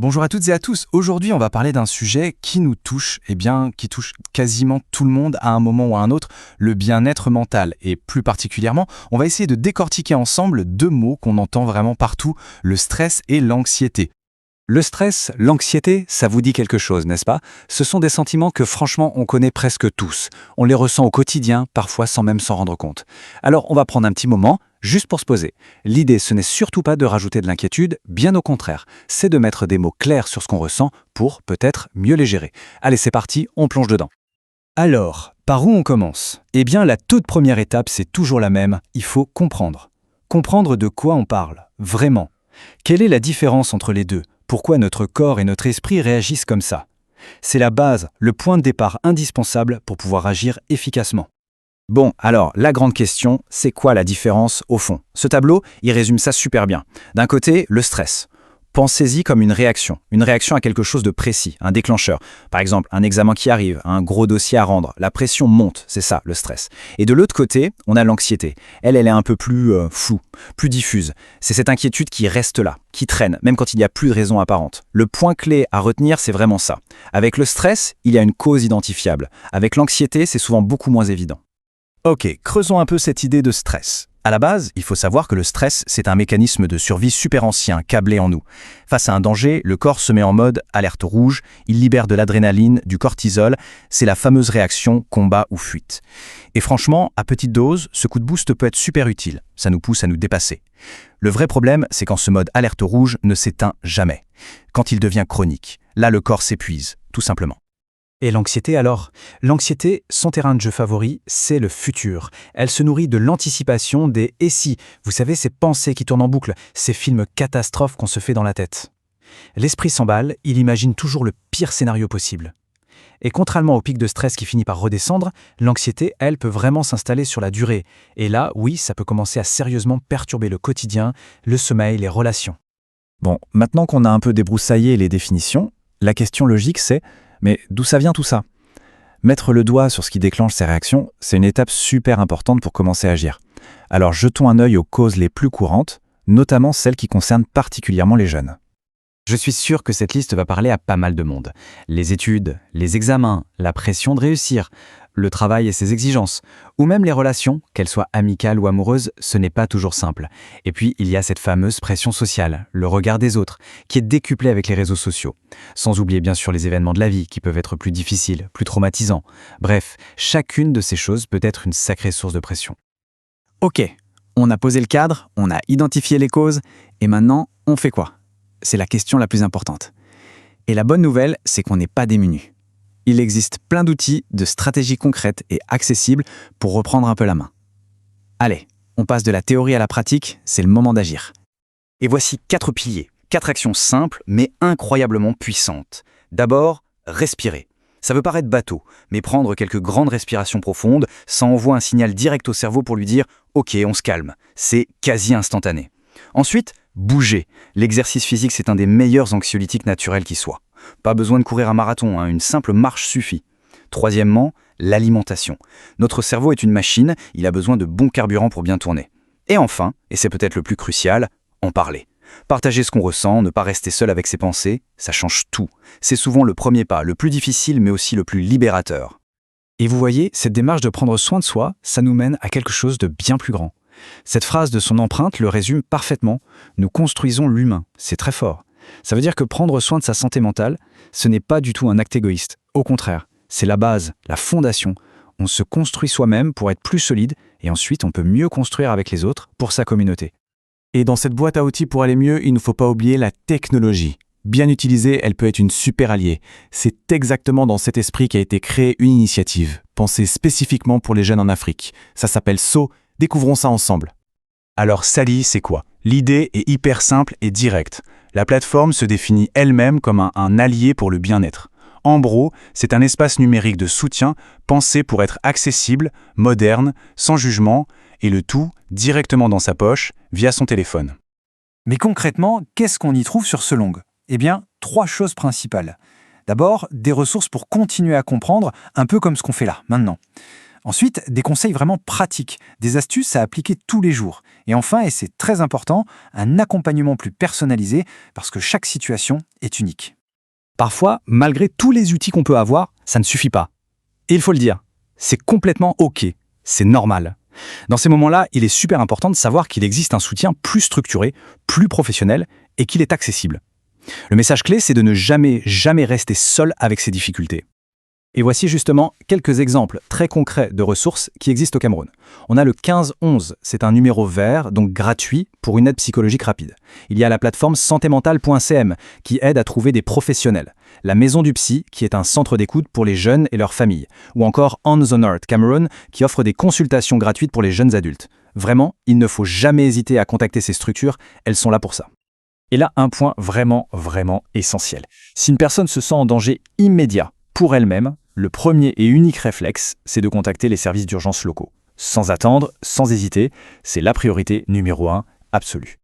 Bonjour à toutes et à tous. Aujourd'hui, on va parler d'un sujet qui nous touche, qui touche quasiment tout le monde à un moment ou à un autre, le bien-être mental. Et plus particulièrement, on va essayer de décortiquer ensemble deux mots qu'on entend vraiment partout, le stress et l'anxiété. Le stress, l'anxiété, ça vous dit quelque chose, n'est-ce pas? Ce sont des sentiments que franchement on connaît presque tous. On les ressent au quotidien, parfois sans même s'en rendre compte. Alors on va prendre un petit moment, juste pour se poser. L'idée, ce n'est surtout pas de rajouter de l'inquiétude, bien au contraire. C'est de mettre des mots clairs sur ce qu'on ressent pour, peut-être, mieux les gérer. Allez, c'est parti, on plonge dedans. Alors, par où on commence? Eh bien, la toute première étape, c'est toujours la même, il faut comprendre. Comprendre de quoi on parle, vraiment. Quelle est la différence entre les deux? Pourquoi notre corps et notre esprit réagissent comme ça? C'est la base, le point de départ indispensable pour pouvoir agir efficacement. Bon, alors, la grande question, c'est quoi la différence au fond? Ce tableau, il résume ça super bien. D'un côté, le stress. Pensez-y comme une réaction à quelque chose de précis, un déclencheur. Par exemple, un examen qui arrive, un gros dossier à rendre, la pression monte, c'est ça, le stress. Et de l'autre côté, on a l'anxiété. Elle est un peu plus floue, plus diffuse. C'est cette inquiétude qui reste là, qui traîne, même quand il n'y a plus de raison apparente. Le point clé à retenir, c'est vraiment ça. Avec le stress, il y a une cause identifiable. Avec l'anxiété, c'est souvent beaucoup moins évident. Ok, creusons un peu cette idée de stress. À la base, il faut savoir que le stress, c'est un mécanisme de survie super ancien, câblé en nous. Face à un danger, le corps se met en mode alerte rouge, il libère de l'adrénaline, du cortisol, c'est la fameuse réaction combat ou fuite. Et franchement, à petite dose, ce coup de boost peut être super utile, ça nous pousse à nous dépasser. Le vrai problème, c'est quand ce mode alerte rouge ne s'éteint jamais, quand il devient chronique. Là, le corps s'épuise, tout simplement. Et l'anxiété alors? L'anxiété, son terrain de jeu favori, c'est le futur. Elle se nourrit de l'anticipation des « et si », vous savez, ces pensées qui tournent en boucle, ces films catastrophes qu'on se fait dans la tête. L'esprit s'emballe, il imagine toujours le pire scénario possible. Et contrairement au pic de stress qui finit par redescendre, l'anxiété, elle, peut vraiment s'installer sur la durée. Et là, oui, ça peut commencer à sérieusement perturber le quotidien, le sommeil, les relations. Bon, maintenant qu'on a un peu débroussaillé les définitions, la question logique c'est: mais d'où ça vient tout ça? Mettre le doigt sur ce qui déclenche ces réactions, c'est une étape super importante pour commencer à agir. Alors jetons un œil aux causes les plus courantes, notamment celles qui concernent particulièrement les jeunes. Je suis sûr que cette liste va parler à pas mal de monde. Les études, les examens, la pression de réussir, le travail et ses exigences, ou même les relations, qu'elles soient amicales ou amoureuses, ce n'est pas toujours simple. Et puis, il y a cette fameuse pression sociale, le regard des autres, qui est décuplé avec les réseaux sociaux. Sans oublier bien sûr les événements de la vie, qui peuvent être plus difficiles, plus traumatisants. Bref, chacune de ces choses peut être une sacrée source de pression. Ok, on a posé le cadre, on a identifié les causes, et maintenant, on fait quoi? C'est la question la plus importante. Et la bonne nouvelle, c'est qu'on n'est pas démunis. Il existe plein d'outils, de stratégies concrètes et accessibles pour reprendre un peu la main. Allez, on passe de la théorie à la pratique, c'est le moment d'agir. Et voici 4 piliers, 4 actions simples mais incroyablement puissantes. D'abord, respirer. Ça peut paraître bateau, mais prendre quelques grandes respirations profondes, ça envoie un signal direct au cerveau pour lui dire « Ok, on se calme ». C'est quasi instantané. Ensuite, bouger. L'exercice physique, c'est un des meilleurs anxiolytiques naturels qui soit. Pas besoin de courir un marathon, une simple marche suffit. Troisièmement, l'alimentation. Notre cerveau est une machine, il a besoin de bon carburant pour bien tourner. Et enfin, et c'est peut-être le plus crucial, en parler. Partager ce qu'on ressent, ne pas rester seul avec ses pensées, ça change tout. C'est souvent le premier pas, le plus difficile mais aussi le plus libérateur. Et vous voyez, cette démarche de prendre soin de soi, ça nous mène à quelque chose de bien plus grand. Cette phrase de son empreinte le résume parfaitement. Nous construisons l'humain. C'est très fort. Ça veut dire que prendre soin de sa santé mentale, ce n'est pas du tout un acte égoïste. Au contraire, c'est la base, la fondation. On se construit soi-même pour être plus solide et ensuite on peut mieux construire avec les autres pour sa communauté. Et dans cette boîte à outils pour aller mieux, il ne faut pas oublier la technologie. Bien utilisée, elle peut être une super alliée. C'est exactement dans cet esprit qu'a été créée une initiative, pensée spécifiquement pour les jeunes en Afrique. Ça s'appelle SO. Découvrons ça ensemble. Alors Sally, c'est quoi? L'idée est hyper simple et directe. La plateforme se définit elle-même comme un allié pour le bien-être. Ambro, c'est un espace numérique de soutien pensé pour être accessible, moderne, sans jugement, et le tout directement dans sa poche, via son téléphone. Mais concrètement, qu'est-ce qu'on y trouve sur Solong? Eh bien, 3 choses principales. D'abord, des ressources pour continuer à comprendre, un peu comme ce qu'on fait là, maintenant. Ensuite, des conseils vraiment pratiques, des astuces à appliquer tous les jours. Et enfin, et c'est très important, un accompagnement plus personnalisé parce que chaque situation est unique. Parfois, malgré tous les outils qu'on peut avoir, ça ne suffit pas. Et il faut le dire, c'est complètement OK, c'est normal. Dans ces moments-là, il est super important de savoir qu'il existe un soutien plus structuré, plus professionnel et qu'il est accessible. Le message clé, c'est de ne jamais rester seul avec ses difficultés. Et voici justement quelques exemples très concrets de ressources qui existent au Cameroun. On a le 1511, c'est un numéro vert, donc gratuit, pour une aide psychologique rapide. Il y a la plateforme santémentale.cm qui aide à trouver des professionnels. La Maison du Psy, qui est un centre d'écoute pour les jeunes et leurs familles. Ou encore On the North Cameroun, qui offre des consultations gratuites pour les jeunes adultes. Vraiment, il ne faut jamais hésiter à contacter ces structures, elles sont là pour ça. Et là, un point vraiment essentiel. Si une personne se sent en danger immédiat pour elle-même, le premier et unique réflexe, c'est de contacter les services d'urgence locaux. Sans attendre, sans hésiter, c'est la priorité numéro 1 absolue.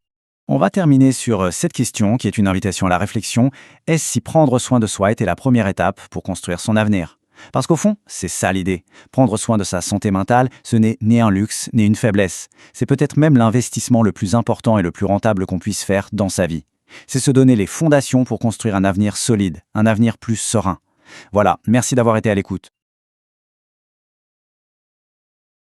On va terminer sur cette question qui est une invitation à la réflexion. Est-ce si prendre soin de soi était la première étape pour construire son avenir ? Parce qu'au fond, c'est ça l'idée. Prendre soin de sa santé mentale, ce n'est ni un luxe, ni une faiblesse. C'est peut-être même l'investissement le plus important et le plus rentable qu'on puisse faire dans sa vie. C'est se donner les fondations pour construire un avenir solide, un avenir plus serein. Voilà, merci d'avoir été à l'écoute.